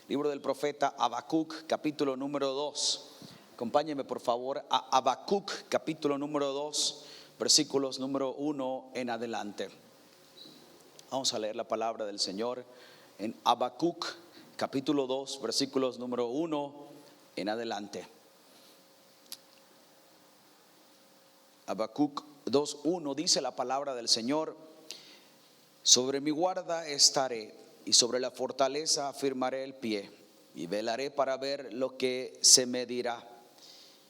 Libro del profeta Habacuc, capítulo número 2. Acompáñenme por favor a Habacuc, capítulo número 2, versículos número 1 en adelante. Vamos a leer la palabra del Señor en Habacuc, capítulo 2, versículos número 1 en adelante. Habacuc 2:1 dice la palabra del Señor: sobre mi guarda estaré, y sobre la fortaleza afirmaré el pie, y velaré para ver lo que se me dirá,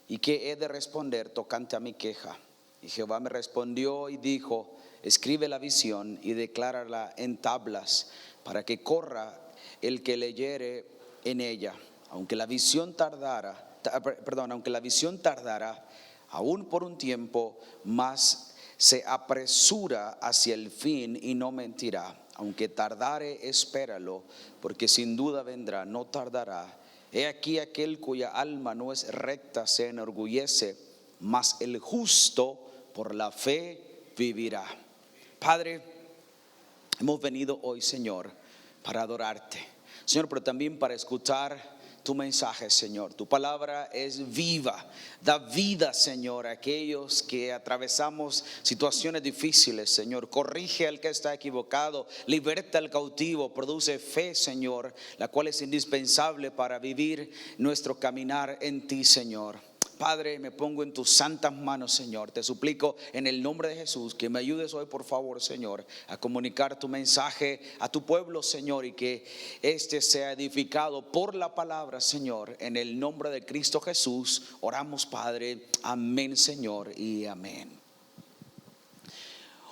y qué he de responder tocante a mi queja. Y Jehová me respondió y dijo: escribe la visión y declárala en tablas, para que corra el que leyere en ella. Aunque la visión tardara, aún por un tiempo, mas se apresura hacia el fin y no mentirá. Aunque tardare, espéralo, porque sin duda vendrá, no tardará. He aquí aquel cuya alma no es recta se enorgullece, mas el justo por la fe vivirá. Padre, hemos venido hoy, Señor, para adorarte, Señor, pero también para escuchar tu mensaje, Señor. Tu palabra es viva, da vida, Señor, a aquellos que atravesamos situaciones difíciles, Señor. Corrige al que está equivocado, liberta al cautivo, produce fe, Señor, la cual es indispensable para vivir nuestro caminar en ti, Señor. Padre, me pongo en tus santas manos, Señor. Te suplico en el nombre de Jesús que me ayudes hoy, por favor, Señor, a comunicar tu mensaje a tu pueblo, Señor, y que este sea edificado por la palabra, Señor. En el nombre de Cristo Jesús oramos, Padre. Amén, Señor, y amén.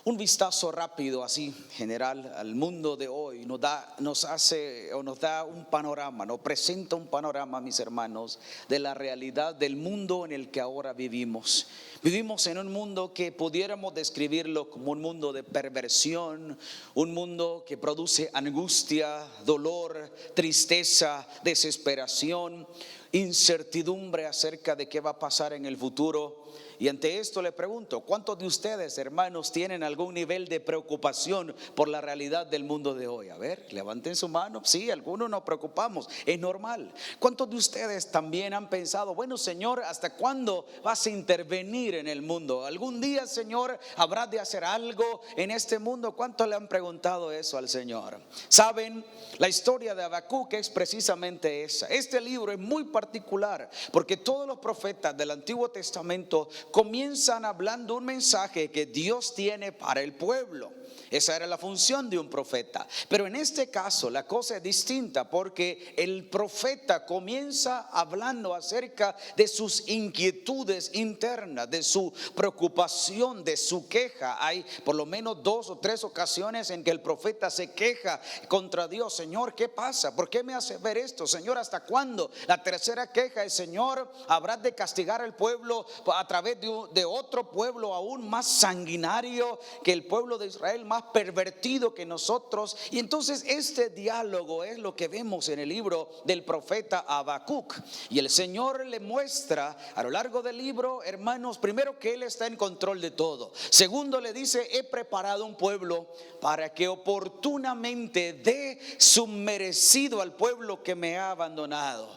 Un vistazo rápido, así general, al mundo de hoy nos da un panorama, nos presenta un panorama, mis hermanos, de la realidad del mundo en el que ahora vivimos. Vivimos en un mundo que pudiéramos describirlo como un mundo de perversión, un mundo que produce angustia, dolor, tristeza, desesperación, incertidumbre acerca de qué va a pasar en el futuro. Y ante esto le pregunto: ¿cuántos de ustedes, hermanos, tienen algún nivel de preocupación por la realidad del mundo de hoy? A ver, levanten su mano. Sí, algunos nos preocupamos, es normal. ¿Cuántos de ustedes también han pensado: bueno, Señor, ¿hasta cuándo vas a intervenir en el mundo? ¿Algún día, Señor, habrás de hacer algo en este mundo? ¿Cuántos le han preguntado eso al Señor? Saben, la historia de Habacuc es precisamente esa. Este libro es muy particular porque todos los profetas del Antiguo Testamento comienzan hablando un mensaje que Dios tiene para el pueblo. Esa era la función de un profeta. Pero en este caso la cosa es distinta, porque el profeta comienza hablando acerca de sus inquietudes internas, de su preocupación, de su queja. Hay por lo menos 2 o 3 ocasiones en que el profeta se queja contra Dios. Señor, ¿qué pasa? ¿Por qué me hace ver esto? Señor, ¿hasta cuándo? La tercera queja es: Señor, ¿habrás de castigar al pueblo a través de otro pueblo aún más sanguinario que el pueblo de Israel, más pervertido que nosotros? Y entonces este diálogo es lo que vemos en el libro del profeta Habacuc. Y el Señor le muestra a lo largo del libro, hermanos, primero, que Él está en control de todo. Segundo, le dice: he preparado un pueblo para que oportunamente dé su merecido al pueblo que me ha abandonado.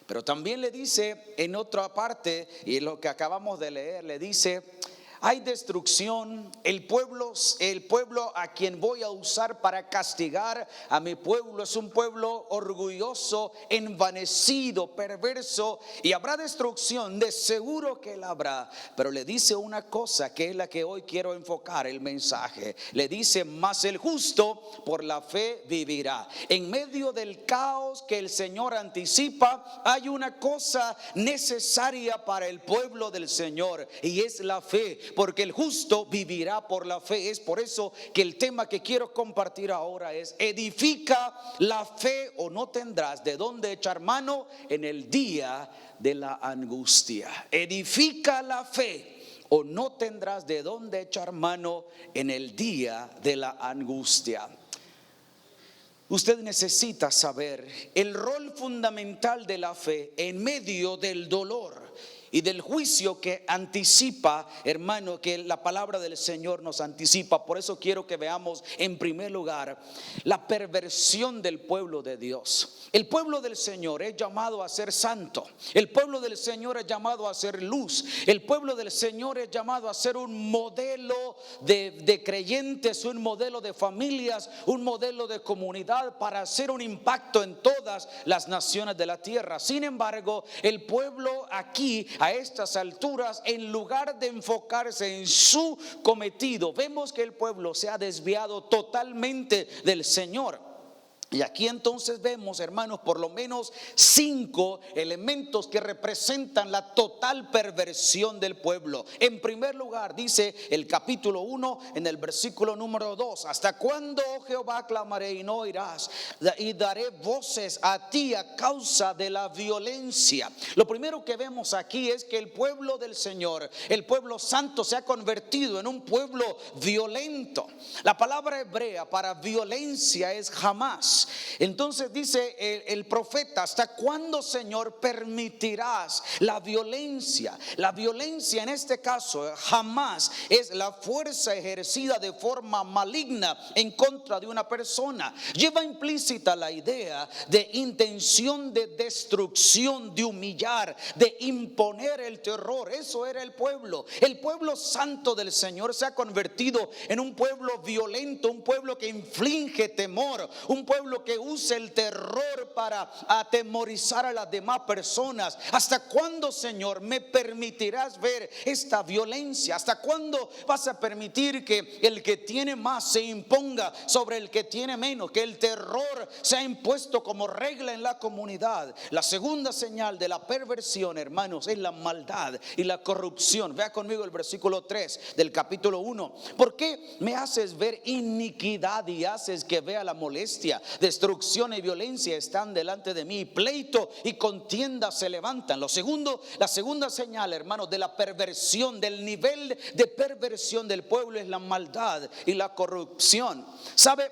Pero también le dice en otra parte, y lo que acabamos de leer, le dice: hay destrucción, el pueblo a quien voy a usar para castigar a mi pueblo es un pueblo orgulloso, envanecido, perverso, y habrá destrucción, de seguro que la habrá. Pero le dice una cosa que es la que hoy quiero enfocar el mensaje. Le dice: mas el justo por la fe vivirá. En medio del caos que el Señor anticipa, hay una cosa necesaria para el pueblo del Señor, y es la fe. Porque el justo vivirá por la fe. Es por eso que el tema que quiero compartir ahora es: edifica la fe o no tendrás de dónde echar mano en el día de la angustia. Edifica la fe o no tendrás de dónde echar mano en el día de la angustia. Usted necesita saber el rol fundamental de la fe en medio del dolor. y del juicio que anticipa, hermano, que la palabra del Señor nos anticipa. Por eso quiero que veamos en primer lugar la perversión del pueblo de Dios. El pueblo del Señor es llamado a ser santo. El pueblo del Señor es llamado a ser luz. El pueblo del Señor es llamado a ser un modelo de creyentes, un modelo de familias, un modelo de comunidad para hacer un impacto en todas las naciones de la tierra. Sin embargo, el pueblo aquí, a estas alturas, en lugar de enfocarse en su cometido, vemos que el pueblo se ha desviado totalmente del Señor. Y aquí entonces vemos, hermanos, por lo menos 5 elementos que representan la total perversión del pueblo. En primer lugar, dice el capítulo 1 en el versículo número 2: ¿hasta cuándo, oh Jehová, clamaré y no oirás? Y daré voces a ti a causa de la violencia. Lo primero que vemos aquí es que el pueblo del Señor, el pueblo santo, se ha convertido en un pueblo violento. La palabra hebrea para violencia es jamás. Entonces dice el profeta: ¿hasta cuándo, Señor, permitirás la violencia? La violencia en este caso jamás es la fuerza ejercida de forma maligna en contra de una persona. Lleva implícita la idea de intención de destrucción, de humillar, de imponer el terror. Eso era el pueblo. El pueblo santo del Señor se ha convertido en un pueblo violento, un pueblo que inflige temor, un pueblo que usa el terror para atemorizar a las demás personas. ¿Hasta cuándo, Señor, me permitirás ver esta violencia? ¿Hasta cuándo vas a permitir que el que tiene más se imponga sobre el que tiene menos? Que el terror sea impuesto como regla en la comunidad. La segunda señal de la perversión, hermanos, es la maldad y la corrupción. Vea conmigo el versículo 3 del capítulo 1. ¿Por qué me haces ver iniquidad y haces que vea la molestia? Destrucción y violencia están delante de mí, pleito y contienda se levantan. La segunda señal, hermanos, de la perversión, del nivel de perversión del pueblo, es la maldad y la corrupción. ¿Sabe?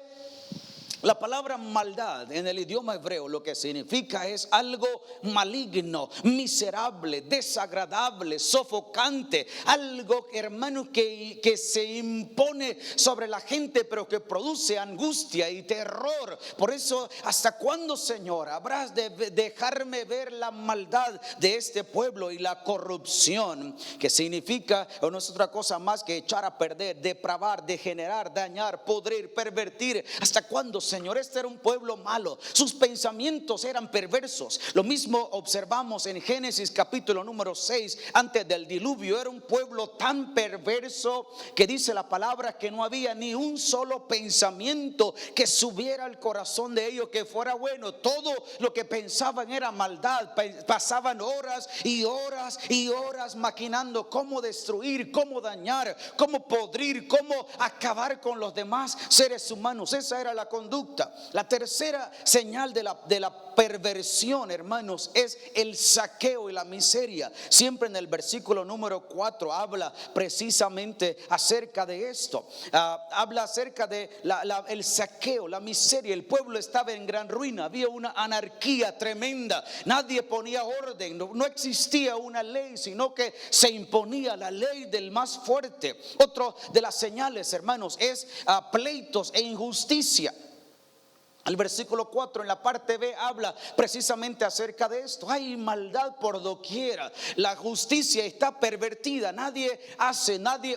La palabra maldad en el idioma hebreo lo que significa es algo maligno, miserable, desagradable, sofocante. Algo, hermano, que se impone sobre la gente, pero que produce angustia y terror. Por eso, ¿hasta cuándo, Señor, habrás de dejarme ver la maldad de este pueblo y la corrupción? Que significa, o no es otra cosa más que echar a perder, depravar, degenerar, dañar, podrir, pervertir. ¿Hasta cuándo, Señor? Este era un pueblo malo, sus pensamientos eran perversos. Lo mismo observamos en Génesis capítulo número 6, antes del diluvio. Era un pueblo tan perverso que dice la palabra que no había ni un solo pensamiento que subiera al corazón de ellos que fuera bueno. Todo lo que pensaban era maldad. Pasaban horas y horas y horas maquinando cómo destruir, cómo dañar, cómo podrir, cómo acabar con los demás seres humanos. Esa era la conducta. La tercera señal de la perversión, hermanos, es el saqueo y la miseria. Siempre en el versículo número 4 habla precisamente acerca de esto. Habla acerca de el saqueo, la miseria. El pueblo estaba en gran ruina, había una anarquía tremenda. Nadie ponía orden, no existía una ley, sino que se imponía la ley del más fuerte. Otro de las señales, hermanos, es pleitos e injusticia. El versículo 4 en la parte B habla precisamente acerca de esto. Hay maldad por doquiera. La justicia está pervertida. Nadie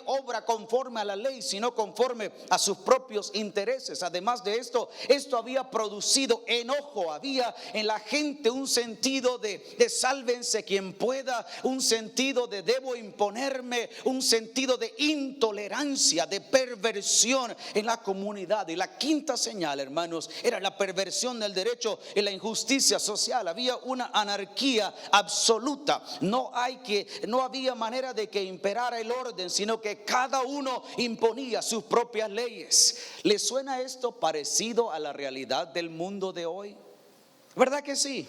obra conforme a la ley, sino conforme a sus propios intereses. Además de esto había producido enojo. Había en la gente un sentido de sálvense quien pueda, un sentido de debo imponerme, un sentido de intolerancia, de perversión en la comunidad. Y la quinta señal, hermanos, era la perversión del derecho y la injusticia social. Había una anarquía absoluta. No había manera de que imperara el orden, sino que cada uno imponía sus propias leyes. ¿Le suena esto parecido a la realidad del mundo de hoy? ¿Verdad que sí?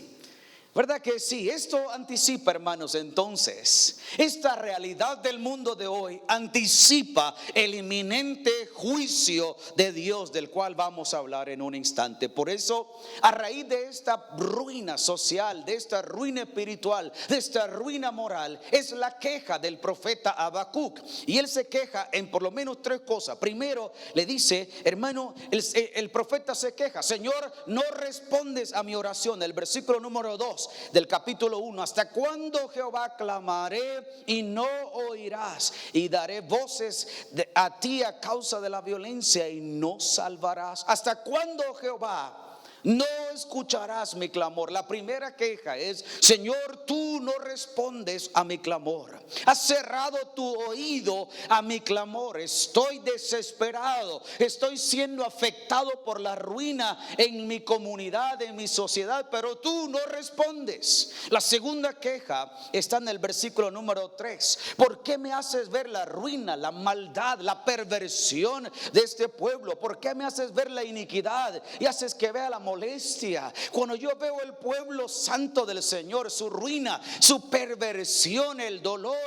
¿Verdad que sí? Esto anticipa, hermanos, entonces, esta realidad del mundo de hoy anticipa el inminente juicio de Dios, del cual vamos a hablar en un instante. Por eso, a raíz de esta ruina social, de esta ruina espiritual, de esta ruina moral, es la queja del profeta Habacuc. Y él se queja en por lo menos tres cosas. Primero, le dice, hermano, el profeta se queja: Señor, no respondes a mi oración. El versículo número 2 del capítulo 1: ¿hasta cuándo, Jehová, clamaré y no oirás? Y daré voces a ti a causa de la violencia y no salvarás. ¿Hasta cuándo, Jehová, no escucharás mi clamor? La primera queja es: Señor, tú no respondes a mi clamor. Has cerrado tu oído a mi clamor. Estoy desesperado. Estoy siendo afectado por la ruina en mi comunidad, en mi sociedad, pero tú no respondes. La segunda queja está en el versículo número 3. ¿Por qué me haces ver la ruina, la maldad, la perversión de este pueblo? ¿Por qué me haces ver la iniquidad y haces que vea la molestia? Cuando yo veo el pueblo santo del Señor, su ruina, su perversión, el dolor,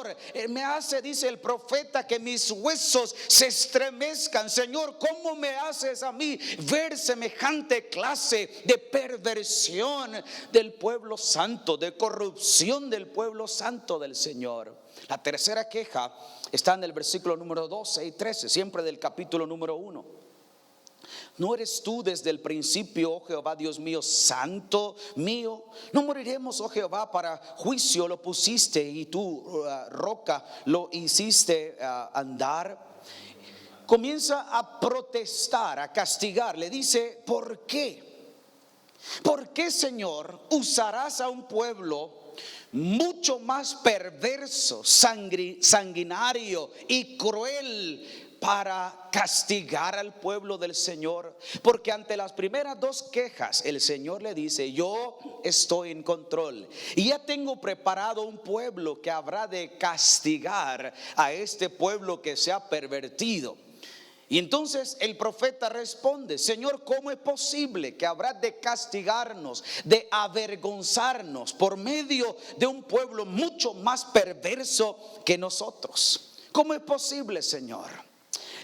me hace, dice el profeta, que mis huesos se estremezcan. Señor, ¿cómo me haces a mí ver semejante clase de perversión del pueblo santo, de corrupción del pueblo santo del Señor? La tercera queja está en el versículo número 12 y 13, siempre del capítulo número 1. ¿No eres tú desde el principio, oh Jehová, Dios mío, santo mío? No moriremos, oh Jehová, para juicio lo pusiste y tú, roca, lo hiciste andar. Comienza a protestar, a castigar. Le dice: ¿por qué? ¿Por qué, Señor, usarás a un pueblo mucho más perverso, sanguinario y cruel para castigar al pueblo del Señor? Porque ante las primeras dos quejas, el Señor le dice: yo estoy en control y ya tengo preparado un pueblo que habrá de castigar a este pueblo que se ha pervertido. Y entonces el profeta responde: Señor, ¿cómo es posible que habrá de castigarnos, de avergonzarnos por medio de un pueblo mucho más perverso que nosotros? ¿Cómo es posible, Señor?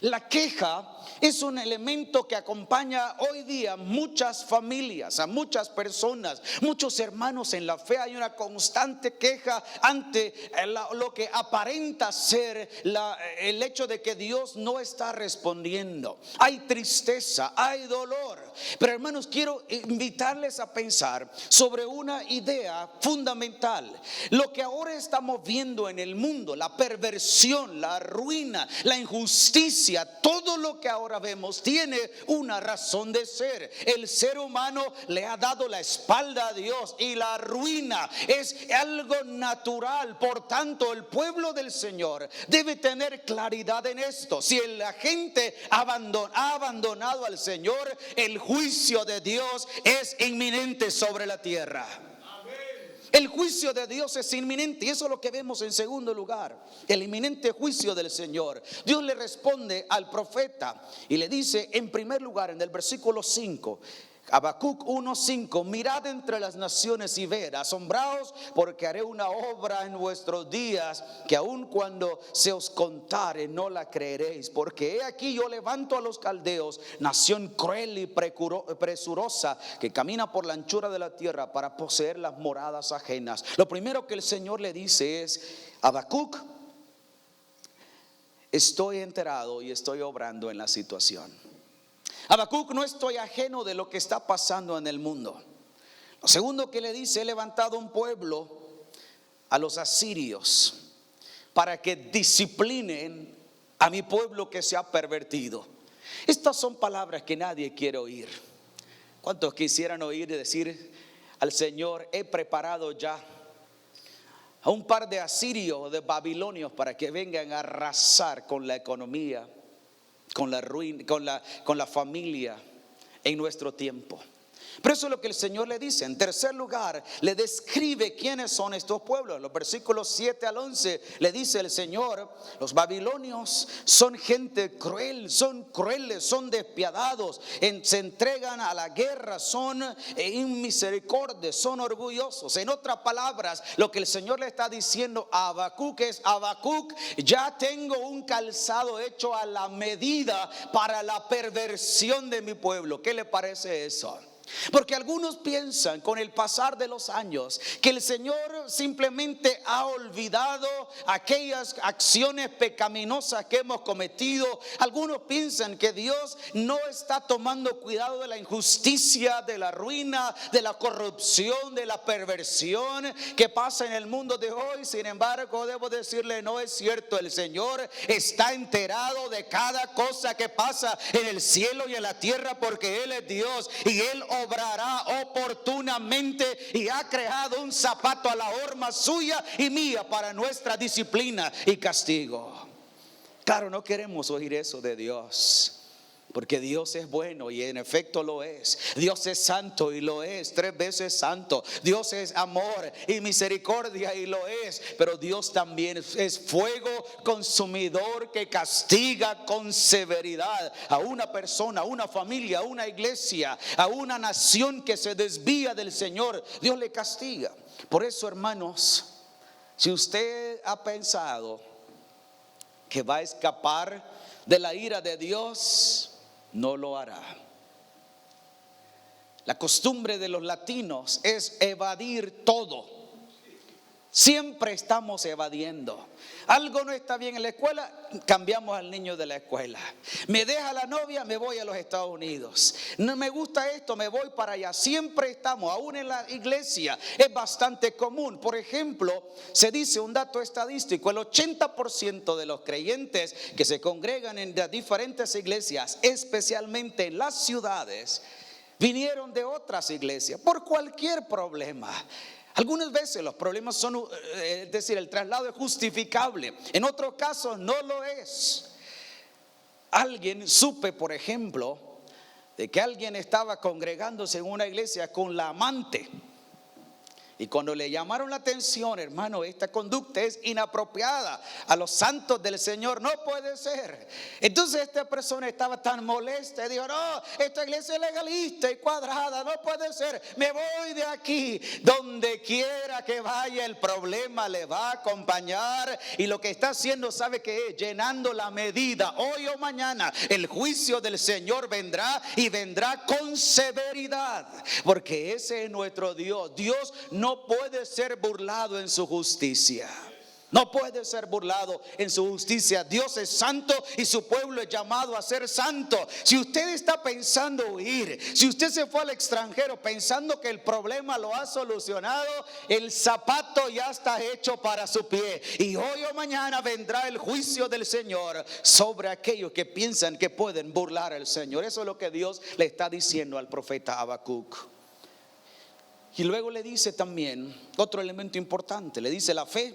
La queja es un elemento que acompaña hoy día a muchas familias, a muchas personas, muchos hermanos en la fe. Hay una constante queja ante lo que aparenta ser el hecho de que Dios no está respondiendo. Hay tristeza, hay dolor. Pero, hermanos, quiero invitarles a pensar sobre una idea fundamental. Lo que ahora estamos viendo en el mundo, la perversión, la ruina, la injusticia, todo lo que ahora vemos tiene una razón de ser. El ser humano le ha dado la espalda a Dios y la ruina es algo natural. Por tanto, el pueblo del Señor debe tener claridad en esto. Si la gente ha abandonado al Señor, el juicio de Dios es inminente sobre la tierra. El juicio de Dios es inminente, y eso es lo que vemos en segundo lugar: el inminente juicio del Señor. Dios le responde al profeta y le dice, en primer lugar, en el versículo 5, Habacuc 1:5: mirad entre las naciones y ved, asombraos, porque haré una obra en vuestros días que aun cuando se os contare no la creeréis. Porque he aquí yo levanto a los caldeos, nación cruel y presurosa, que camina por la anchura de la tierra para poseer las moradas ajenas. Lo primero que el Señor le dice es: Habacuc, estoy enterado y estoy obrando en la situación. Habacuc, no estoy ajeno de lo que está pasando en el mundo. Lo segundo que le dice: he levantado un pueblo, a los asirios, para que disciplinen a mi pueblo que se ha pervertido. Estas son palabras que nadie quiere oír. ¿Cuántos quisieran oír y decir al Señor: he preparado ya a un par de asirios, de babilonios, para que vengan a arrasar con la economía, con la ruina, con la familia en nuestro tiempo? Pero eso es lo que el Señor le dice. En tercer lugar, le describe quiénes son estos pueblos. Los versículos 7 al 11 le dice el Señor: los babilonios son gente cruel, son crueles, son despiadados, se entregan a la guerra, son inmisericordios, son orgullosos. En otras palabras, lo que el Señor le está diciendo a Habacuc es: Habacuc, ya tengo un calzado hecho a la medida para la perversión de mi pueblo. ¿Qué le parece eso? Porque algunos piensan con el pasar de los años que el Señor simplemente ha olvidado aquellas acciones pecaminosas que hemos cometido. Algunos piensan que Dios no está tomando cuidado de la injusticia, de la ruina, de la corrupción, de la perversión que pasa en el mundo de hoy. Sin embargo, debo decirle, no es cierto. El Señor está enterado de cada cosa que pasa en el cielo y en la tierra, porque Él es Dios y Él obrará oportunamente, y ha creado un zapato a la horma suya y mía para nuestra disciplina y castigo. Claro, no queremos oír eso de Dios, porque Dios es bueno y en efecto lo es. Dios es santo y lo es, 3 veces santo. Dios es amor y misericordia y lo es. Pero Dios también es fuego consumidor que castiga con severidad a una persona, a una familia, a una iglesia, a una nación que se desvía del Señor. Dios le castiga. Por eso, hermanos, si usted ha pensado que va a escapar de la ira de Dios, no lo hará. La costumbre de los latinos es evadir todo. Siempre estamos evadiendo. Algo no está bien en la escuela, cambiamos al niño de la escuela. Me deja la novia, me voy a los Estados Unidos. No me gusta esto, me voy para allá. Siempre estamos, aún en la iglesia es bastante común. Por ejemplo, se dice un dato estadístico: el 80% de los creyentes que se congregan en las diferentes iglesias, especialmente en las ciudades, vinieron de otras iglesias por cualquier problema. Algunas veces los problemas son, es decir, el traslado es justificable. En otros casos no lo es. Supe, por ejemplo, de que alguien estaba congregándose en una iglesia con la amante. Y cuando le llamaron la atención: hermano, esta conducta es inapropiada a los santos del Señor, no puede ser. Entonces esta persona estaba tan molesta y dijo: no, esta iglesia es legalista y cuadrada, no puede ser, me voy de aquí. Donde quiera que vaya, el problema le va a acompañar. Y lo que está haciendo, ¿sabe qué es? Llenando la medida. Hoy o mañana el juicio del Señor vendrá, y vendrá con severidad, porque ese es nuestro Dios. Dios no puede ser burlado en su justicia. No puede ser burlado en su justicia. Dios es santo y su pueblo es llamado a ser santo. Si usted está pensando huir, si usted se fue al extranjero pensando que el problema lo ha solucionado, el zapato ya está hecho para su pie. Y hoy o mañana vendrá el juicio del Señor sobre aquellos que piensan que pueden burlar al Señor. Eso es lo que Dios le está diciendo al profeta Habacuc. Y luego le dice también otro elemento importante. Le dice: la fe,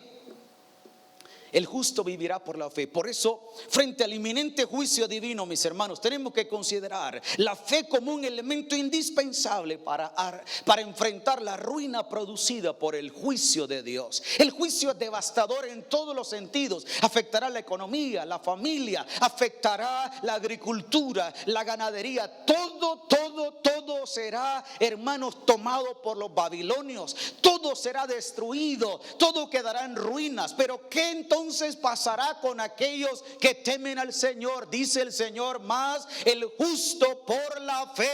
el justo vivirá por la fe. Por eso, frente al inminente juicio divino, mis hermanos, tenemos que considerar la fe como un elemento indispensable para enfrentar la ruina producida por el juicio de Dios. El juicio es devastador en todos los sentidos. Afectará la economía, la familia, afectará la agricultura, la ganadería. Todo será, hermanos, tomado por los babilonios. Todo será destruido, todo quedará en ruinas. Pero ¿qué entonces pasará con aquellos que temen al Señor? Dice el Señor: más el justo por la fe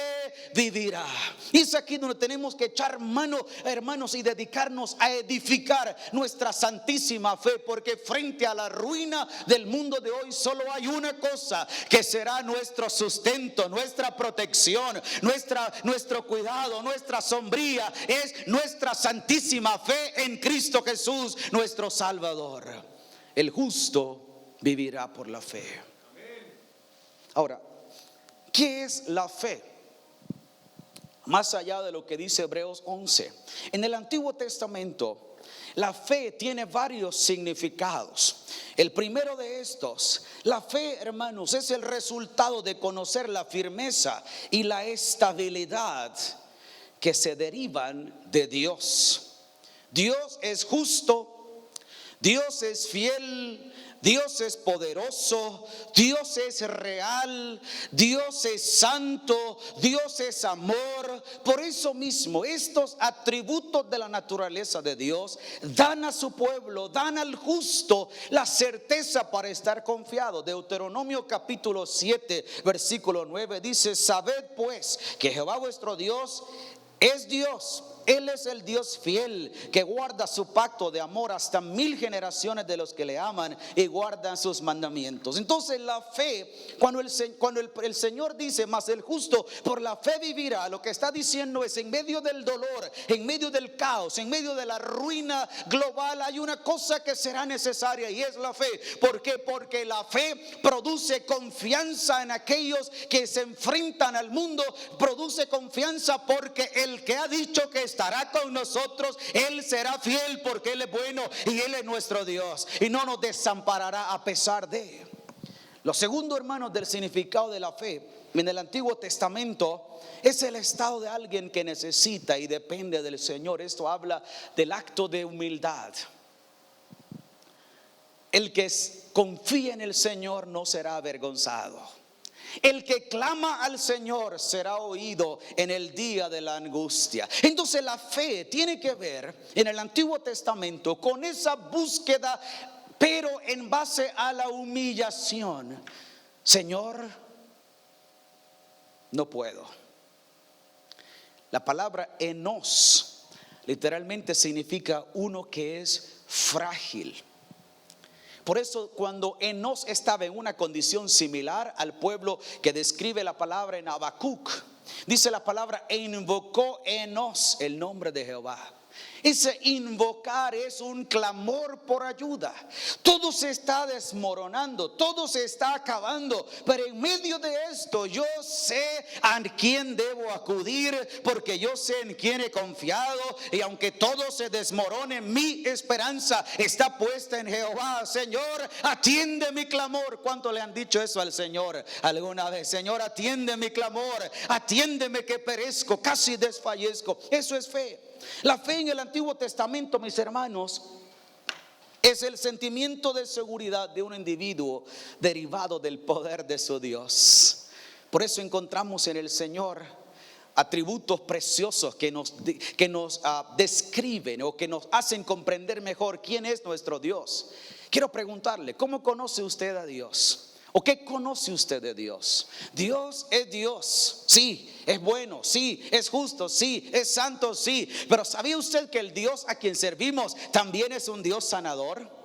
vivirá. Y es aquí donde tenemos que echar mano, hermanos, y dedicarnos a edificar nuestra santísima fe, porque frente a la ruina del mundo de hoy solo hay una cosa que será nuestro sustento, nuestra protección, nuestro cuidado, nuestra sombría, es nuestra santísima fe en Cristo Jesús, nuestro Salvador. El justo vivirá por la fe. Ahora, ¿qué es la fe? Más allá de lo que dice Hebreos 11. En el Antiguo Testamento, la fe tiene varios significados. El primero de estos, la fe, hermanos, es el resultado de conocer la firmeza y la estabilidad que se derivan de Dios. Dios es justo, Dios es fiel, Dios es poderoso, Dios es real, Dios es santo, Dios es amor. Por eso mismo, estos atributos de la naturaleza de Dios dan a su pueblo, dan al justo la certeza para estar confiado. Deuteronomio capítulo 7, versículo 9 dice: sabed pues que Jehová vuestro Dios es Dios. Él es el Dios fiel que guarda su pacto de amor hasta 1000 generaciones de los que le aman y guardan sus mandamientos. Entonces la fe, cuando el Señor dice: mas el justo por la fe vivirá, lo que está diciendo es: en medio del dolor, en medio del caos, en medio de la ruina global, hay una cosa que será necesaria, y es la fe. ¿Por qué? Porque la fe produce confianza en aquellos que se enfrentan al mundo, produce confianza porque el que ha dicho que estará con nosotros, Él será fiel, porque Él es bueno y Él es nuestro Dios y no nos desamparará a pesar de. Lo segundo, hermanos, del significado de la fe en el Antiguo Testamento es el estado de alguien que necesita y depende del Señor. Esto habla del acto de humildad. El que confía en el Señor no será avergonzado. El que clama al Señor será oído en el día de la angustia. Entonces la fe tiene que ver en el Antiguo Testamento con esa búsqueda, pero en base a la humillación. Señor, no puedo. La palabra enos literalmente significa uno que es frágil. Por eso cuando Enos estaba en una condición similar al pueblo que describe la palabra en Habacuc, dice la palabra: e invocó Enos el nombre de Jehová. Ese invocar es un clamor por ayuda. Todo se está desmoronando, todo se está acabando, pero en medio de esto yo sé a quién debo acudir, porque yo sé en quién he confiado. Y aunque todo se desmorone, mi esperanza está puesta en Jehová. Señor, atiende mi clamor. ¿Cuánto le han dicho eso al Señor alguna vez? Señor, atiende mi clamor, atiéndeme que perezco, casi desfallezco. Eso es fe. La fe en el Antiguo Testamento, mis hermanos, es el sentimiento de seguridad de un individuo derivado del poder de su Dios. Por eso encontramos en el Señor atributos preciosos que nos describen o que nos hacen comprender mejor quién es nuestro Dios. Quiero preguntarle: ¿cómo conoce usted a Dios? ¿O qué conoce usted de Dios? Dios es Dios, sí. Es bueno, sí. Es justo, sí. Es santo, sí. Pero ¿sabía usted que el Dios a quien servimos también es un Dios sanador?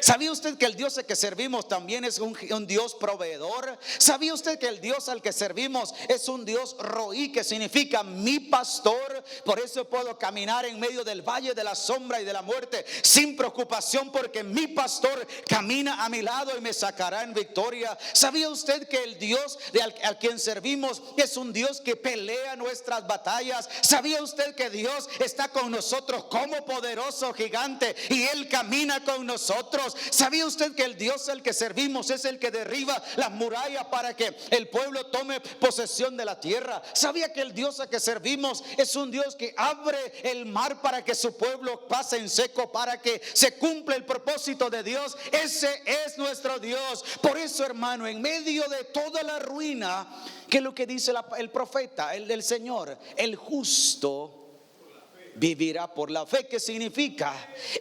¿Sabía usted que el Dios al que servimos también es un Dios proveedor? ¿Sabía usted que el Dios al que servimos es un Dios roí, que significa mi pastor? Por eso puedo caminar en medio del valle de la sombra y de la muerte sin preocupación, porque mi pastor camina a mi lado y me sacará en victoria. ¿Sabía usted que el Dios al quien servimos es un Dios que pelea nuestras batallas? ¿Sabía usted que Dios está con nosotros como poderoso gigante y Él camina con nosotros? ¿Sabía usted que el Dios al que servimos es el que derriba las murallas para que el pueblo tome posesión de la tierra? ¿Sabía que el Dios al que servimos es un Dios que abre el mar para que su pueblo pase en seco, para que se cumpla el propósito de Dios? Ese es nuestro Dios. Por eso, hermano, en medio de toda la ruina, ¿qué es lo que dice el profeta, el del Señor? El justo vivirá por la fe. ¿Qué significa?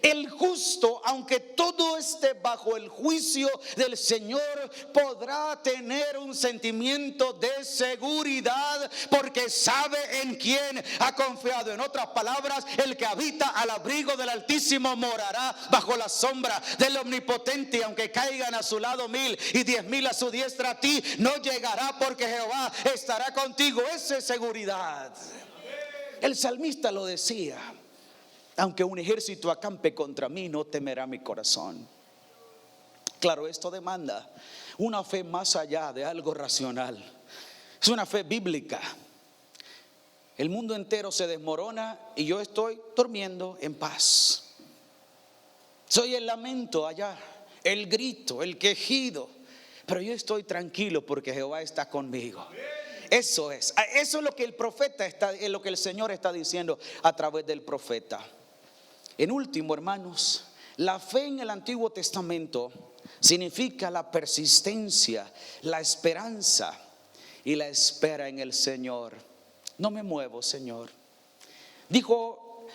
El justo, aunque todo esté bajo el juicio del Señor, podrá tener un sentimiento de seguridad, porque sabe en quién ha confiado. En otras palabras, el que habita al abrigo del Altísimo morará bajo la sombra del Omnipotente. Y aunque caigan a su lado 1000 y 10,000 a su diestra, a ti no llegará, porque Jehová estará contigo. Esa es seguridad. El salmista lo decía: aunque un ejército acampe contra mí, no temerá mi corazón. Claro, esto demanda una fe más allá de algo racional. Es una fe bíblica. El mundo entero se desmorona y yo estoy durmiendo en paz. Soy el lamento allá, el grito, el quejido, pero yo estoy tranquilo porque Jehová está conmigo. Eso es lo que el profeta es lo que el Señor está diciendo a través del profeta. En último, hermanos, la fe en el Antiguo Testamento significa la persistencia, la esperanza y la espera en el Señor. No me muevo, Señor. Dijo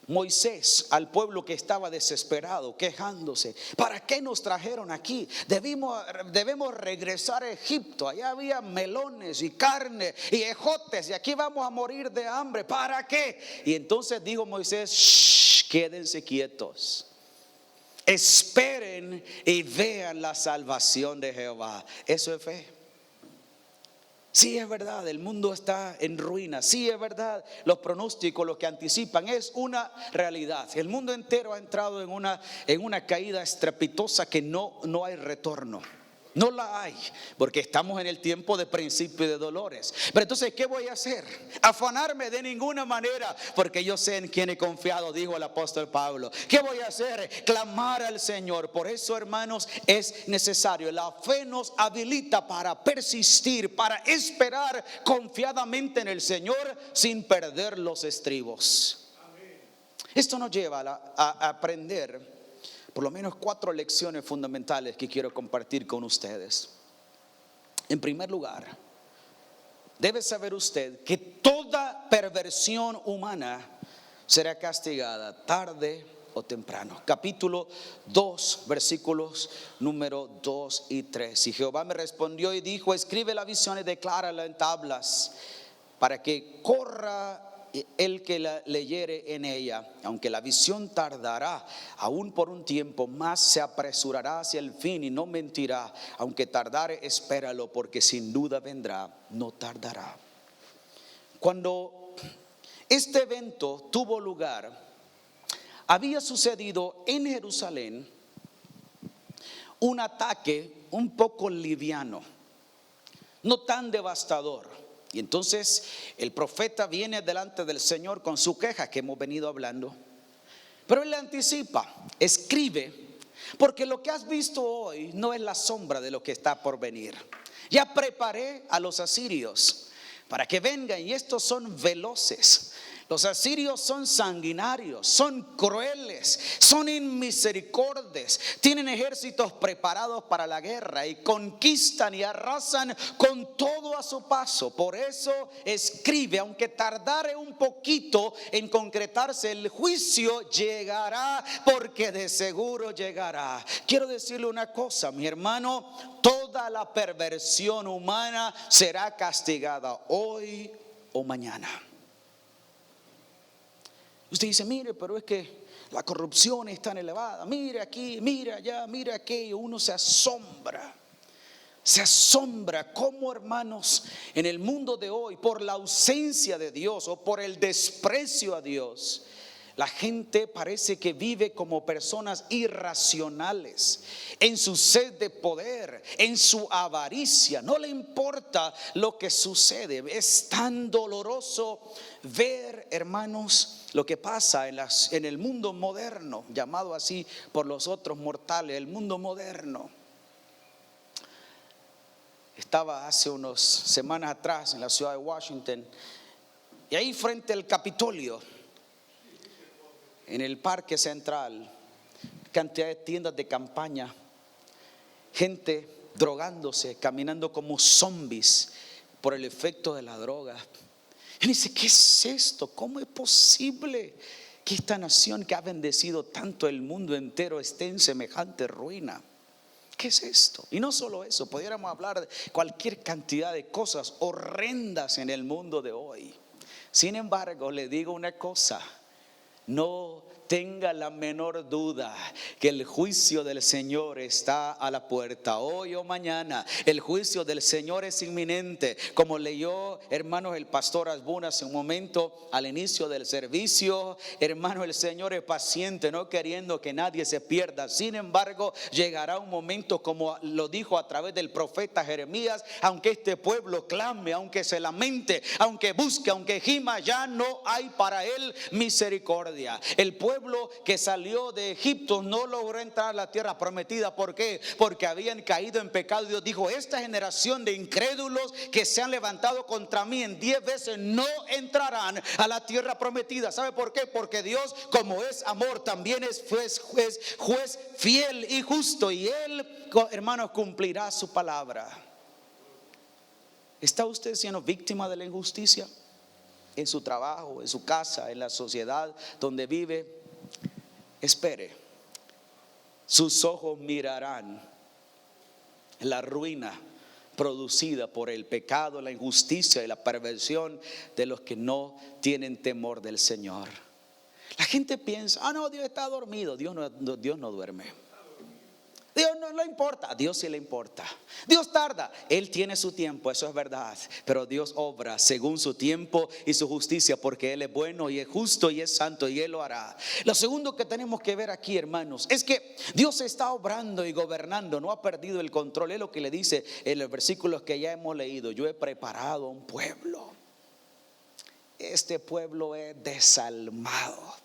Moisés al pueblo que estaba desesperado, quejándose: ¿para qué nos trajeron aquí? Debemos regresar a Egipto. Allá había melones y carne y ejotes, y aquí vamos a morir de hambre. ¿Para qué? Y entonces dijo Moisés: quédense quietos, esperen y vean la salvación de Jehová. Eso es fe. Sí, es verdad, el mundo está en ruina. Sí, es verdad, los pronósticos, lo que anticipan, es una realidad. El mundo entero ha entrado en una caída estrepitosa que no hay retorno. No la hay, porque estamos en el tiempo de principio y de dolores. Pero entonces, ¿qué voy a hacer? Afanarme de ninguna manera, porque yo sé en quién he confiado, dijo el apóstol Pablo. ¿Qué voy a hacer? Clamar al Señor. Por eso, hermanos, es necesario. La fe nos habilita para persistir, para esperar confiadamente en el Señor sin perder los estribos. Esto nos lleva a aprender por lo menos 4 lecciones fundamentales que quiero compartir con ustedes. En primer lugar, debe saber usted que toda perversión humana será castigada tarde o temprano. Capítulo 2, versículos número 2 y 3. Y Jehová me respondió y dijo: escribe la visión y declárala en tablas, para que corra el que la leyere en ella. Aunque la visión tardará aún por un tiempo, más se apresurará hacia el fin y no mentirá. Aunque tardare, espéralo, porque sin duda vendrá, no tardará. Cuando este evento tuvo lugar, había sucedido en Jerusalén un ataque un poco liviano, no tan devastador. Y entonces el profeta viene delante del Señor con su queja que hemos venido hablando. Pero él le anticipa: escribe, porque lo que has visto hoy no es la sombra de lo que está por venir. Ya preparé a los asirios para que vengan, y estos son veloces. Los asirios son sanguinarios, son crueles, son inmisericordios, tienen ejércitos preparados para la guerra y conquistan y arrasan con todo a su paso. Por eso escribe, aunque tardare un poquito en concretarse, el juicio llegará, porque de seguro llegará. Quiero decirle una cosa, mi hermano: toda la perversión humana será castigada hoy o mañana. Usted dice: mire, pero es que la corrupción es tan elevada. Mire aquí, mire allá, mire aquello. Uno se asombra cómo, hermanos, en el mundo de hoy, por la ausencia de Dios o por el desprecio a Dios, la gente parece que vive como personas irracionales, en su sed de poder, en su avaricia. No le importa lo que sucede. Es tan doloroso ver, hermanos, lo que pasa en el mundo moderno, llamado así por los otros mortales, el mundo moderno. Estaba hace unas semanas atrás en la ciudad de Washington, y ahí frente al Capitolio, en el Parque Central, cantidad de tiendas de campaña, gente drogándose, caminando como zombies por el efecto de la droga. Y dice: ¿qué es esto? ¿Cómo es posible que esta nación que ha bendecido tanto el mundo entero esté en semejante ruina? ¿Qué es esto? Y no solo eso, pudiéramos hablar de cualquier cantidad de cosas horrendas en el mundo de hoy. Sin embargo, le digo una cosa: no tenga la menor duda que el juicio del Señor está a la puerta, hoy o mañana. El juicio del Señor es inminente, como leyó, hermanos, el pastor Asbun hace un momento al inicio del servicio. Hermanos, el Señor es paciente, no queriendo que nadie se pierda. Sin embargo, llegará un momento, como lo dijo a través del profeta Jeremías: aunque este pueblo clame, aunque se lamente, aunque busque, aunque gima, ya no hay para él misericordia. misericordia. El pueblo que salió de Egipto no logró entrar a la tierra prometida. ¿Por qué? Porque habían caído en pecado. Dios dijo: esta generación de incrédulos que se han levantado contra mí en 10 veces no entrarán a la tierra prometida. ¿Sabe por qué? Porque Dios, como es amor, también es juez fiel y justo, y Él, hermanos, cumplirá su palabra. ¿Está usted siendo víctima de la injusticia en su trabajo, en su casa, en la sociedad donde vive? Espere, sus ojos mirarán la ruina producida por el pecado, la injusticia y la perversión de los que no tienen temor del Señor. La gente piensa: no, Dios está dormido. Dios no duerme. Dios no le importa. A Dios sí le importa. Dios tarda. Él tiene su tiempo, eso es verdad. Pero Dios obra según su tiempo y su justicia, porque Él es bueno y es justo y es santo, y Él lo hará. Lo segundo que tenemos que ver aquí, hermanos, es que Dios está obrando y gobernando. No ha perdido el control. Es lo que le dice en los versículos que ya hemos leído: yo he preparado un pueblo. Este pueblo es desalmado.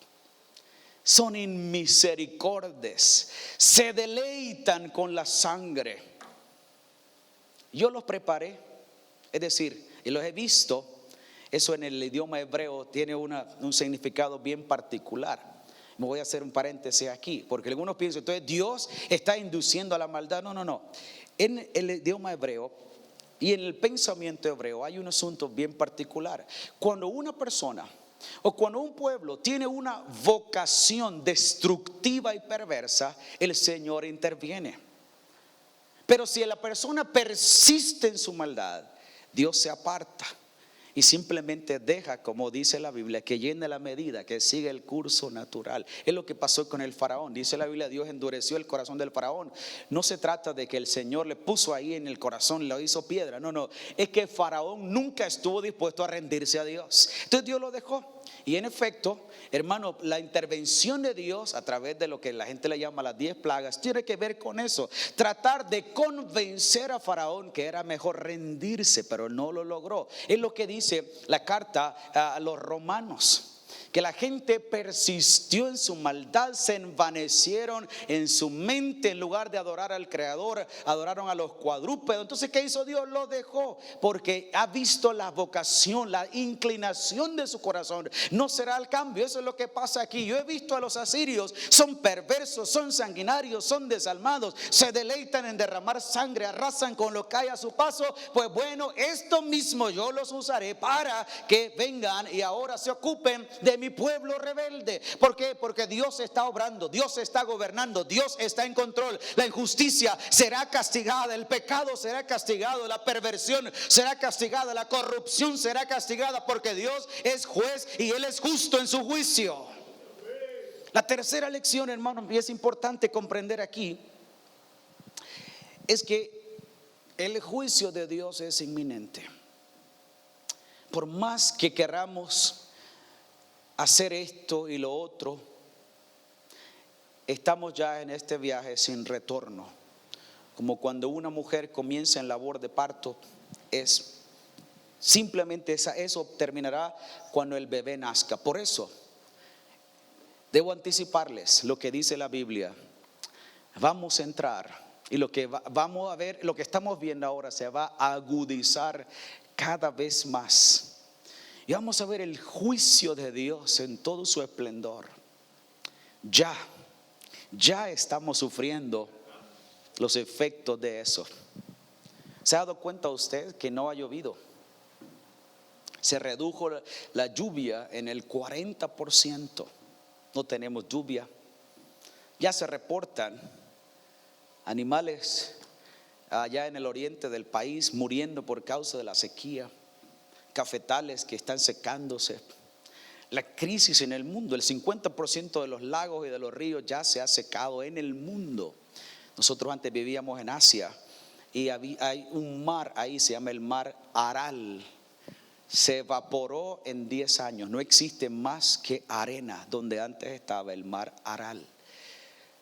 Son inmisericordias, se deleitan con la sangre. Yo los preparé, es decir, y los he visto. Eso en el idioma hebreo tiene un significado bien particular. Me voy a hacer un paréntesis aquí, porque algunos piensan: entonces Dios está induciendo a la maldad. No. En el idioma hebreo y en el pensamiento hebreo hay un asunto bien particular. Cuando una persona o cuando un pueblo tiene una vocación destructiva y perversa, el Señor interviene. Pero si la persona persiste en su maldad, Dios se aparta y simplemente deja, como dice la Biblia, que llene la medida, que siga el curso natural. Es lo que pasó con el faraón. Dice la Biblia: Dios endureció el corazón del faraón. No se trata de que el Señor le puso ahí en el corazón, lo hizo piedra. No, es que faraón nunca estuvo dispuesto a rendirse a Dios. Entonces Dios lo dejó. Y en efecto, hermano, la intervención de Dios a través de lo que la gente le llama las 10 plagas tiene que ver con eso. Tratar de convencer a Faraón que era mejor rendirse, pero no lo logró. Es lo que dice la carta a los romanos, que la gente persistió en su maldad, se envanecieron en su mente. En lugar de adorar al Creador, adoraron a los cuadrúpedos. Entonces, ¿qué hizo Dios? Lo dejó, porque ha visto la vocación, la inclinación de su corazón. No será el cambio. Eso es lo que pasa aquí. Yo he visto a los asirios: son perversos, son sanguinarios, son desalmados, se deleitan en derramar sangre, arrasan con lo que hay a su paso. Pues bueno, esto mismo yo los usaré para que vengan y ahora se ocupen de mi pueblo rebelde. ¿Por qué? Porque Dios está obrando, Dios está gobernando, Dios está en control. La injusticia será castigada, el pecado será castigado, la perversión será castigada, la corrupción será castigada, porque Dios es juez y Él es justo en su juicio. La tercera lección, hermano, y es importante comprender aquí, es que el juicio de Dios es inminente. Por más que queramos hacer esto y lo otro, estamos ya en este viaje sin retorno. Como cuando una mujer comienza en labor de parto, es simplemente eso terminará cuando el bebé nazca. Por eso debo anticiparles lo que dice la Biblia. Vamos a entrar, y lo que vamos a ver, lo que estamos viendo ahora, se va a agudizar cada vez más. Y vamos a ver el juicio de Dios en todo su esplendor. Ya estamos sufriendo los efectos de eso. ¿Se ha dado cuenta usted que no ha llovido? Se redujo la lluvia en el 40%. No tenemos lluvia. Ya se reportan animales allá en el oriente del país muriendo por causa de la sequía. Cafetales que están secándose. La crisis en el mundo: el 50% de los lagos y de los ríos ya se ha secado en el mundo. Nosotros antes vivíamos en Asia y hay un mar ahí, se llama el mar Aral. Se evaporó en 10 años. No existe más que arena donde antes estaba el mar Aral.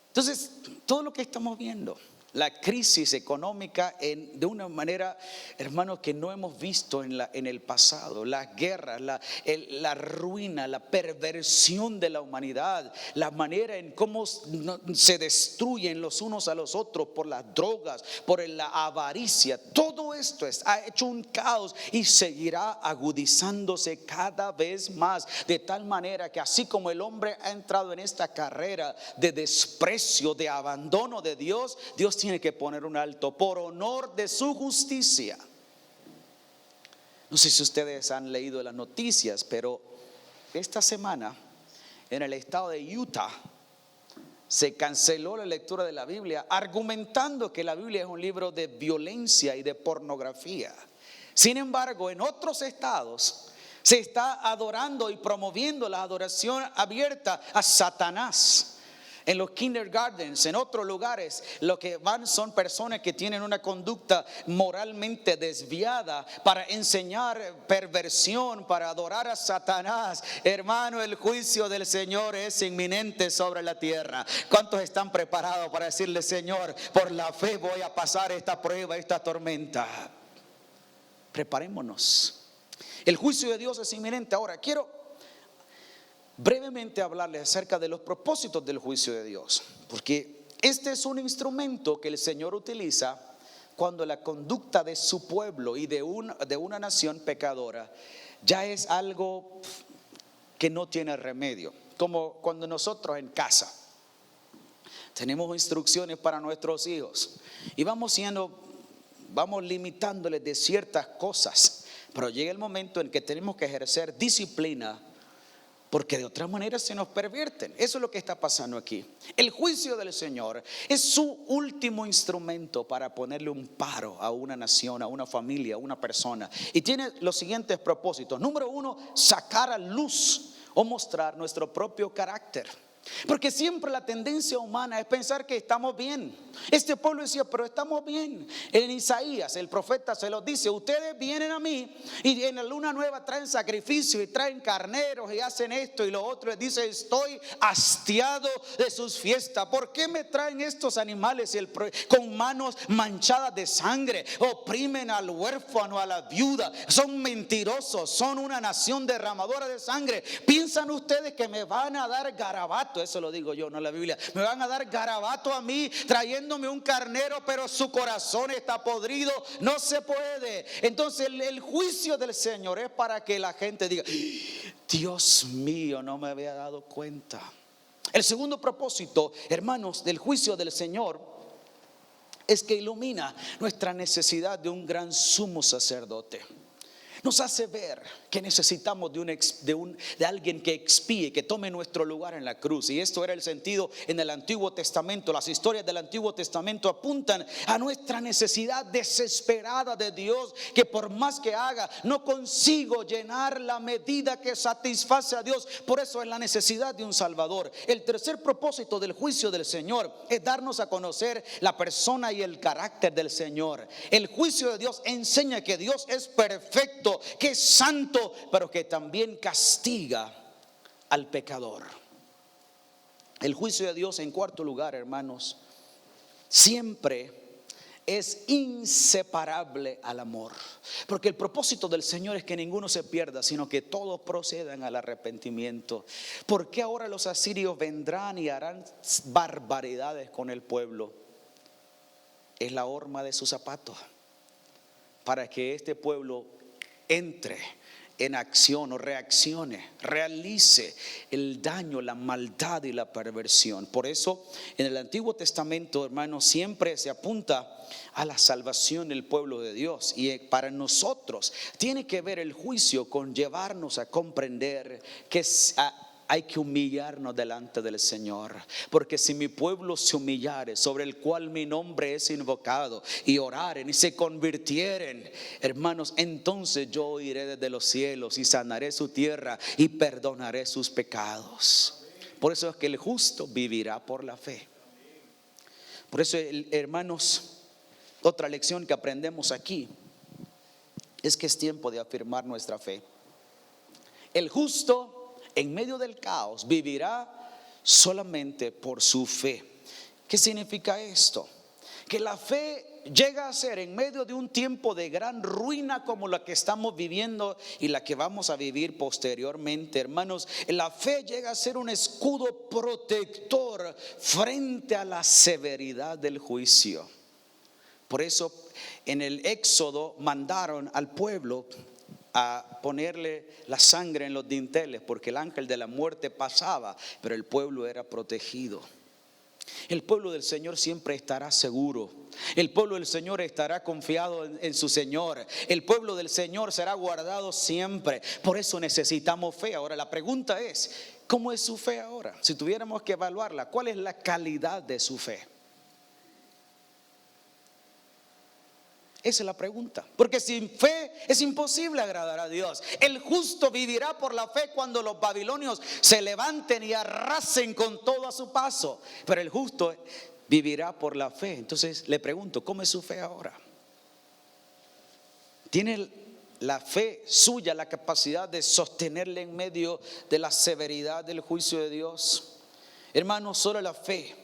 Entonces, todo lo que estamos viendo, la crisis económica de una manera, hermano, que no hemos visto en el pasado. Las guerras, la ruina, la perversión de la humanidad, la manera en cómo se destruyen los unos a los otros por las drogas, por la avaricia. Todo esto ha hecho un caos y seguirá agudizándose cada vez más, de tal manera que así como el hombre ha entrado en esta carrera de desprecio, de abandono de Dios, Dios tiene que poner un alto por honor de su justicia. No sé si ustedes han leído las noticias, pero esta semana en el estado de Utah se canceló la lectura de la Biblia, argumentando que la Biblia es un libro de violencia y de pornografía. Sin embargo, en otros estados se está adorando y promoviendo la adoración abierta a Satanás. En los kindergartens, en otros lugares, lo que van son personas que tienen una conducta moralmente desviada para enseñar perversión, para adorar a Satanás. Hermano, el juicio del Señor es inminente sobre la tierra. ¿Cuántos están preparados para decirle: Señor, por la fe voy a pasar esta prueba, esta tormenta? Preparémonos. El juicio de Dios es inminente. Ahora quiero brevemente hablarles acerca de los propósitos del juicio de Dios, porque este es un instrumento que el Señor utiliza cuando la conducta de su pueblo y de una nación pecadora ya es algo que no tiene remedio. Como cuando nosotros en casa tenemos instrucciones para nuestros hijos y vamos limitándoles de ciertas cosas, pero llega el momento en que tenemos que ejercer disciplina, porque de otra manera se nos pervierten. Eso es lo que está pasando aquí. El juicio del Señor es su último instrumento para ponerle un paro a una nación, a una familia, a una persona. Y tiene los siguientes propósitos. Número 1, sacar a luz o mostrar nuestro propio carácter. Porque siempre la tendencia humana es pensar que estamos bien. Este pueblo decía: pero estamos bien. En Isaías el profeta se lo dice: ustedes vienen a mí y en la luna nueva traen sacrificio y traen carneros y hacen esto y lo otro. Les dice: estoy hastiado de sus fiestas. ¿Por qué me traen estos animales con manos manchadas de sangre? Oprimen al huérfano, a la viuda. Son mentirosos, son una nación derramadora de sangre. ¿Piensan ustedes que me van a dar garabato? Eso lo digo yo, no la Biblia. Me van a dar garabato a mí trayéndome un carnero, pero su corazón está podrido. No se puede. Entonces el juicio del Señor es para que la gente diga: Dios mío, no me había dado cuenta. El segundo propósito, hermanos, del juicio del Señor es que ilumina nuestra necesidad de un gran sumo sacerdote. Nos hace ver que necesitamos de alguien que expíe, que tome nuestro lugar en la cruz. Y esto era el sentido en el Antiguo Testamento. Las historias del Antiguo Testamento apuntan a nuestra necesidad desesperada de Dios, que por más que haga, no consigo llenar la medida que satisface a Dios. Por eso es la necesidad de un Salvador. El tercer propósito del juicio del Señor es darnos a conocer la persona y el carácter del Señor. El juicio de Dios enseña que Dios es perfecto, que es santo, pero que también castiga al pecador. El juicio de Dios, en cuarto lugar, hermanos, siempre es inseparable al amor, porque el propósito del Señor es que ninguno se pierda, sino que todos procedan al arrepentimiento. ¿Por qué ahora los asirios vendrán y harán barbaridades con el pueblo? Es la horma de su zapato, para que este pueblo entre en acción o reaccione, realice el daño, la maldad y la perversión. Por eso en el Antiguo Testamento, hermanos, siempre se apunta a la salvación del pueblo de Dios. Y para nosotros tiene que ver el juicio con llevarnos a comprender que hay que humillarnos delante del Señor, porque si mi pueblo se humillare, sobre el cual mi nombre es invocado, y oraren y se convirtieren, hermanos, entonces yo oiré desde los cielos y sanaré su tierra y perdonaré sus pecados. Por eso es que el justo vivirá por la fe. Por eso, hermanos, otra lección que aprendemos aquí es que es tiempo de afirmar nuestra fe. El justo en medio del caos vivirá solamente por su fe. ¿Qué significa esto? que la fe llega a ser, en medio de un tiempo de gran ruina como la que estamos viviendo y la que vamos a vivir posteriormente, hermanos, la fe llega a ser un escudo protector frente a la severidad del juicio. Por eso en el Éxodo mandaron al pueblo a ponerle la sangre en los dinteles, porque el ángel de la muerte pasaba, pero el pueblo era protegido. El pueblo del Señor siempre estará seguro. El pueblo del Señor estará confiado en su Señor. El pueblo del Señor será guardado siempre. Por eso necesitamos fe. Ahora la pregunta es, ¿cómo es su fe ahora? Si tuviéramos que evaluarla, ¿cuál es la calidad de su fe? Esa es la pregunta, porque sin fe es imposible agradar a Dios. El justo vivirá por la fe cuando los babilonios se levanten y arrasen con todo a su paso, pero el justo vivirá por la fe. Entonces le pregunto, ¿cómo es su fe ahora? ¿Tiene la fe suya la capacidad de sostenerle en medio de la severidad del juicio de Dios? Hermanos, solo la fe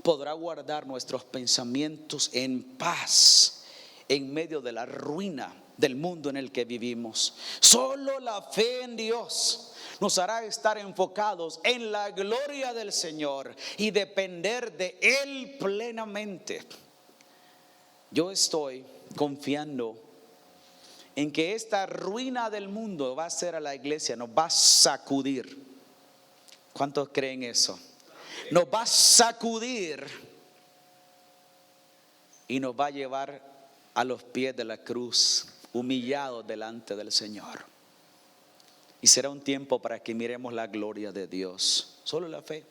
podrá guardar nuestros pensamientos en paz en medio de la ruina del mundo en el que vivimos. Solo la fe en Dios nos hará estar enfocados en la gloria del Señor y depender de Él plenamente. Yo estoy confiando en que esta ruina del mundo va a hacer a la iglesia, nos va a sacudir. ¿Cuántos creen eso? Nos va a sacudir y nos va a llevar a los pies de la cruz, humillados delante del Señor. Y será un tiempo para que miremos la gloria de Dios. Solo la fe.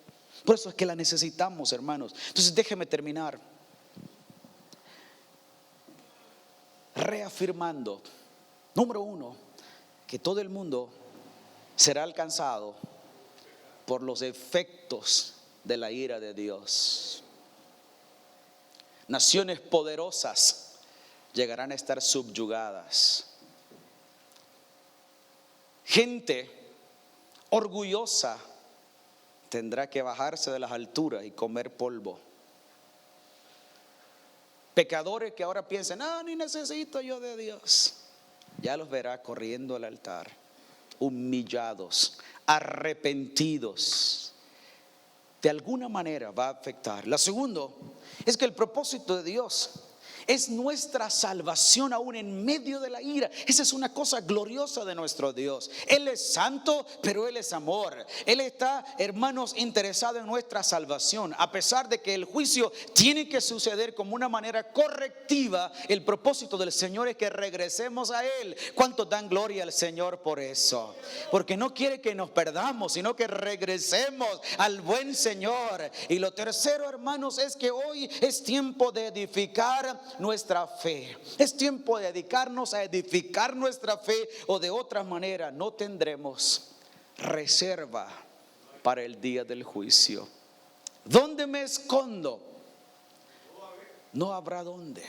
Por eso es que la necesitamos, hermanos. Entonces déjeme terminar reafirmando, número uno, que todo el mundo será alcanzado por los efectos de la ira de Dios. Naciones poderosas llegarán a estar subyugadas. Gente orgullosa tendrá que bajarse de las alturas y comer polvo. Pecadores que ahora piensan, ni necesito yo de Dios, ya los verá corriendo al altar, humillados, arrepentidos. De alguna manera va a afectar. La segunda es que el propósito de Dios es nuestra salvación aún en medio de la ira. Esa es una cosa gloriosa de nuestro Dios. Él es santo, pero Él es amor. Él está, hermanos, interesado en nuestra salvación. A pesar de que el juicio tiene que suceder como una manera correctiva, el propósito del Señor es que regresemos a Él. ¿Cuántos dan gloria al Señor por eso? Porque no quiere que nos perdamos, sino que regresemos al buen Señor. Y lo tercero, hermanos, es que hoy es tiempo de edificar nuestra fe. Es tiempo de dedicarnos a edificar nuestra fe, o de otra manera no tendremos reserva para el día del juicio. ¿Dónde me escondo? No habrá dónde.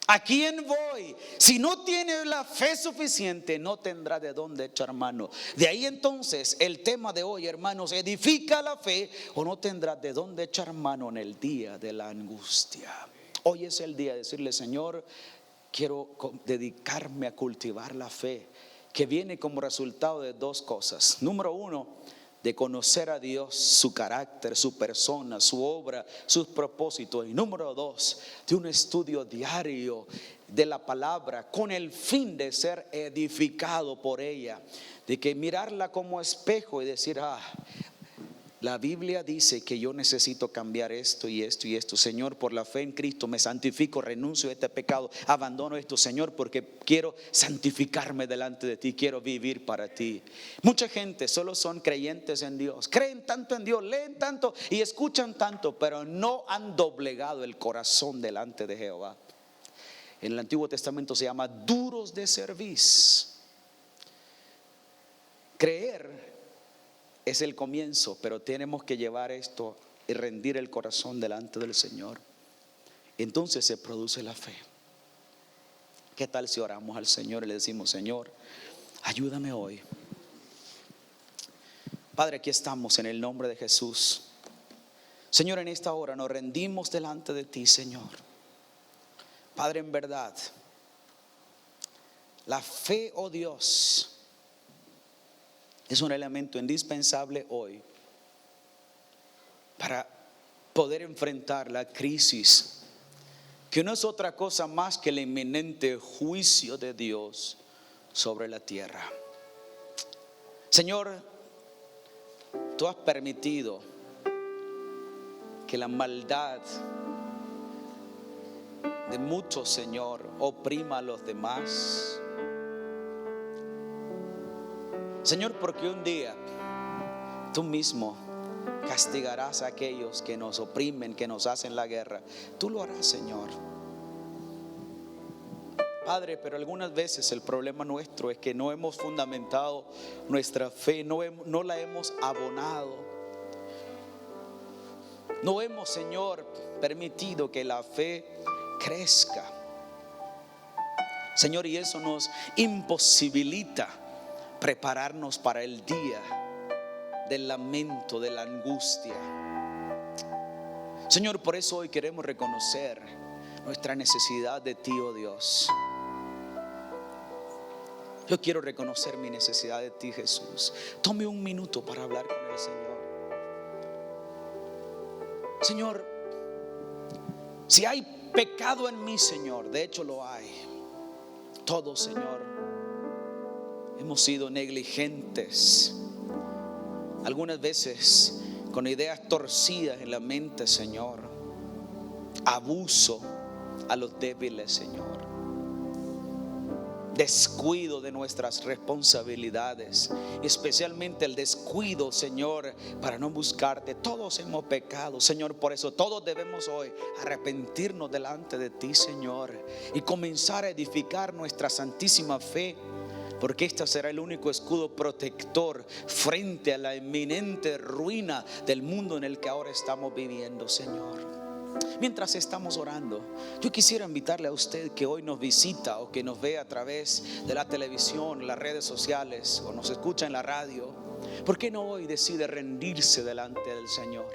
¿A quién voy? Si no tiene la fe suficiente, no tendrá de dónde echar mano. De ahí entonces el tema de hoy, hermanos, edifica la fe o no tendrá de dónde echar mano en el día de la angustia. Hoy es el día de decirle, Señor, quiero dedicarme a cultivar la fe, que viene como resultado de dos cosas. Número uno, de conocer a Dios, su carácter, su persona, su obra, sus propósitos. Y número dos, de un estudio diario de la palabra con el fin de ser edificado por ella. De que mirarla como espejo y decir, la Biblia dice que yo necesito cambiar esto y esto y esto. Señor, por la fe en Cristo me santifico, renuncio a este pecado, abandono esto, Señor, porque quiero santificarme delante de ti, quiero vivir para ti. Mucha gente solo son creyentes en Dios, creen tanto en Dios, leen tanto y escuchan tanto, pero no han doblegado el corazón delante de Jehová. En el Antiguo Testamento se llama duros de cerviz. Creer es el comienzo, pero tenemos que llevar esto y rendir el corazón delante del Señor. Entonces se produce la fe. ¿Qué tal si oramos al Señor y le decimos, Señor, ayúdame hoy? Padre, aquí estamos en el nombre de Jesús. Señor, en esta hora nos rendimos delante de ti, Señor. Padre, en verdad, la fe, oh Dios, es un elemento indispensable hoy para poder enfrentar la crisis, que no es otra cosa más que el inminente juicio de Dios sobre la tierra. Señor, tú has permitido que la maldad de muchos, Señor, oprima a los demás. Señor, porque un día tú mismo castigarás a aquellos que nos oprimen, que nos hacen la guerra. Tú lo harás, Señor. Padre, pero algunas veces el problema nuestro es que no hemos fundamentado nuestra fe, no la hemos abonado. No hemos, Señor, permitido que la fe crezca. Señor, y eso nos imposibilita prepararnos para el día del lamento, de la angustia. Señor, por eso hoy queremos reconocer nuestra necesidad de ti, oh Dios. Yo quiero reconocer mi necesidad de ti, Jesús. Tome un minuto para hablar con el Señor. Señor, si hay pecado en mí, Señor, de hecho lo hay. Todos, Señor, hemos sido negligentes, algunas veces con ideas torcidas en la mente, Señor. Abuso a los débiles, Señor. Descuido de nuestras responsabilidades, especialmente el descuido, Señor, para no buscarte. Todos hemos pecado, Señor, por eso todos debemos hoy arrepentirnos delante de ti, Señor, y comenzar a edificar nuestra santísima fe, porque este será el único escudo protector frente a la inminente ruina del mundo en el que ahora estamos viviendo, Señor. Mientras estamos orando, yo quisiera invitarle a usted que hoy nos visita o que nos ve a través de la televisión, las redes sociales o nos escucha en la radio. ¿Por qué no hoy decide rendirse delante del Señor?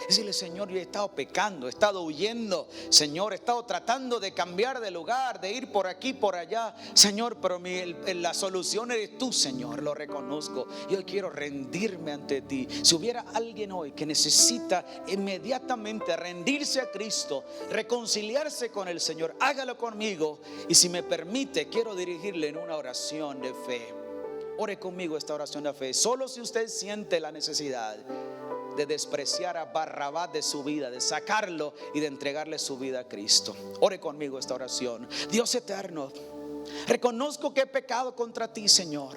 Decirle: Señor, yo he estado pecando, he estado huyendo, Señor, he estado tratando de cambiar de lugar, de ir por aquí, por allá, Señor, pero la solución eres tú, Señor, lo reconozco. Yo quiero rendirme ante ti. Si hubiera alguien hoy que necesita inmediatamente rendirse a Cristo, reconciliarse con el Señor, hágalo conmigo. Y si me permite, quiero dirigirle en una oración de fe. Ore conmigo esta oración de fe. Solo si usted siente la necesidad de despreciar a Barrabás de su vida, de sacarlo y de entregarle su vida a Cristo, ore conmigo esta oración. Dios eterno, reconozco que he pecado contra ti, Señor.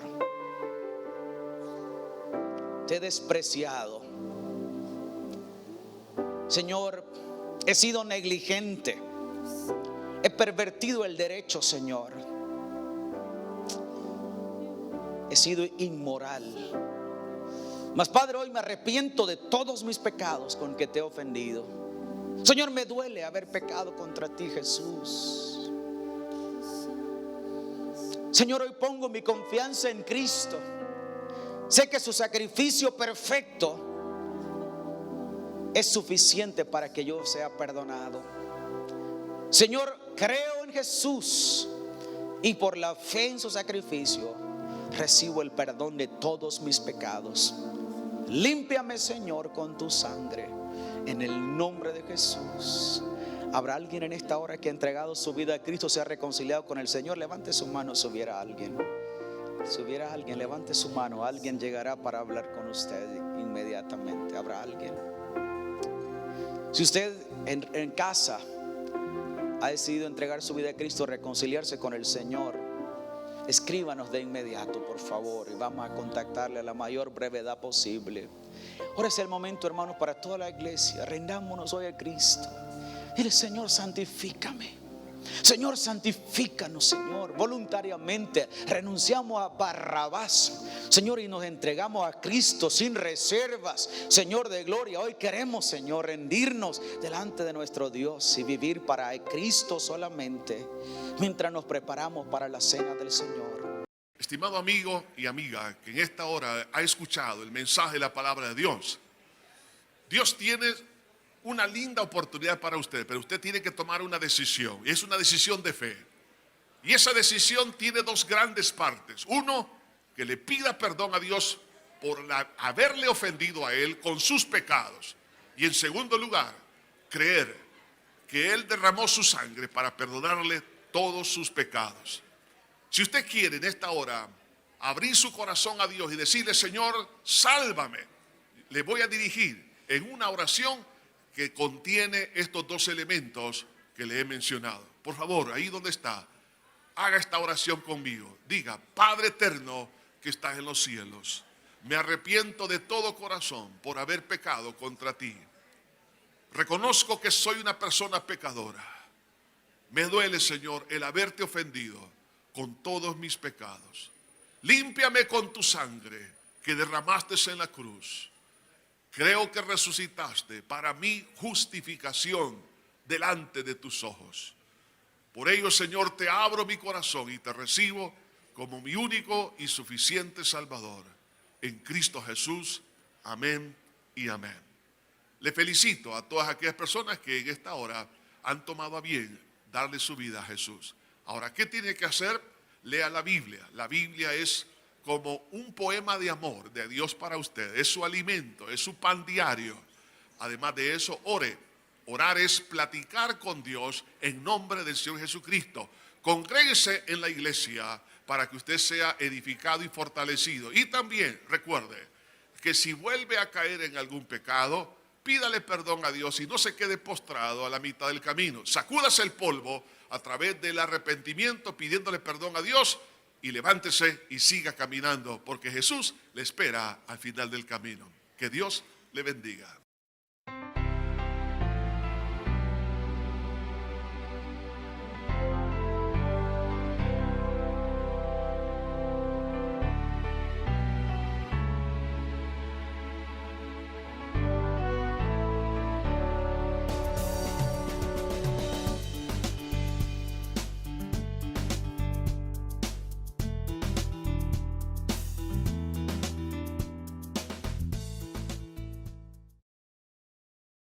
Te he despreciado, Señor. He sido negligente, he pervertido el derecho, Señor. He sido inmoral. Mas, Padre, hoy me arrepiento de todos mis pecados con que te he ofendido. Señor, me duele haber pecado contra ti, Jesús. Señor, hoy pongo mi confianza en Cristo. Sé que su sacrificio perfecto es suficiente para que yo sea perdonado. Señor, creo en Jesús y por la fe en su sacrificio recibo el perdón de todos mis pecados. Límpiame, Señor, con tu sangre, en el nombre de Jesús. ¿Habrá alguien en esta hora que ha entregado su vida a Cristo, se ha reconciliado con el Señor? Levante su mano si hubiera alguien. Si hubiera alguien, levante su mano. Alguien llegará para hablar con usted inmediatamente. ¿Habrá alguien? Si usted en casa ha decidido entregar su vida a Cristo, reconciliarse con el Señor, escríbanos de inmediato, por favor, y vamos a contactarle a la mayor brevedad posible. Ahora es el momento, hermanos, para toda la iglesia. Rendámonos hoy a Cristo. Dile: Señor, santifícame. Señor, santifícanos, Señor. Voluntariamente renunciamos a Barrabás, Señor, y nos entregamos a Cristo sin reservas, Señor de gloria. Hoy queremos, Señor, rendirnos delante de nuestro Dios y vivir para Cristo solamente, mientras nos preparamos para la cena del Señor. Estimado amigo y amiga que en esta hora ha escuchado el mensaje de la palabra de Dios, Dios tiene una linda oportunidad para usted, pero usted tiene que tomar una decisión. Y es una decisión de fe. Y esa decisión tiene dos grandes partes. Uno, que le pida perdón a Dios por haberle ofendido a Él con sus pecados. Y en segundo lugar, creer que Él derramó su sangre para perdonarle todos sus pecados. Si usted quiere en esta hora abrir su corazón a Dios y decirle, Señor, sálvame, le voy a dirigir en una oración que contiene estos dos elementos que le he mencionado. Por favor, ahí donde está, haga esta oración conmigo. Diga, Padre eterno que estás en los cielos, me arrepiento de todo corazón por haber pecado contra ti. Reconozco que soy una persona pecadora. Me duele, Señor, el haberte ofendido con todos mis pecados. Límpiame con tu sangre que derramaste en la cruz. Creo que resucitaste para mi justificación delante de tus ojos. Por ello, Señor, te abro mi corazón y te recibo como mi único y suficiente Salvador. En Cristo Jesús. Amén y amén. Le felicito a todas aquellas personas que en esta hora han tomado a bien darle su vida a Jesús. Ahora, ¿qué tiene que hacer? Lea la Biblia. La Biblia es como un poema de amor de Dios para usted. Es su alimento, es su pan diario. Además de eso, ore. Orar es platicar con Dios en nombre del Señor Jesucristo. Congréguese en la iglesia para que usted sea edificado y fortalecido. Y también recuerde que si vuelve a caer en algún pecado, pídale perdón a Dios y no se quede postrado a la mitad del camino. Sacúdase el polvo a través del arrepentimiento pidiéndole perdón a Dios y levántese y siga caminando porque Jesús le espera al final del camino. Que Dios le bendiga.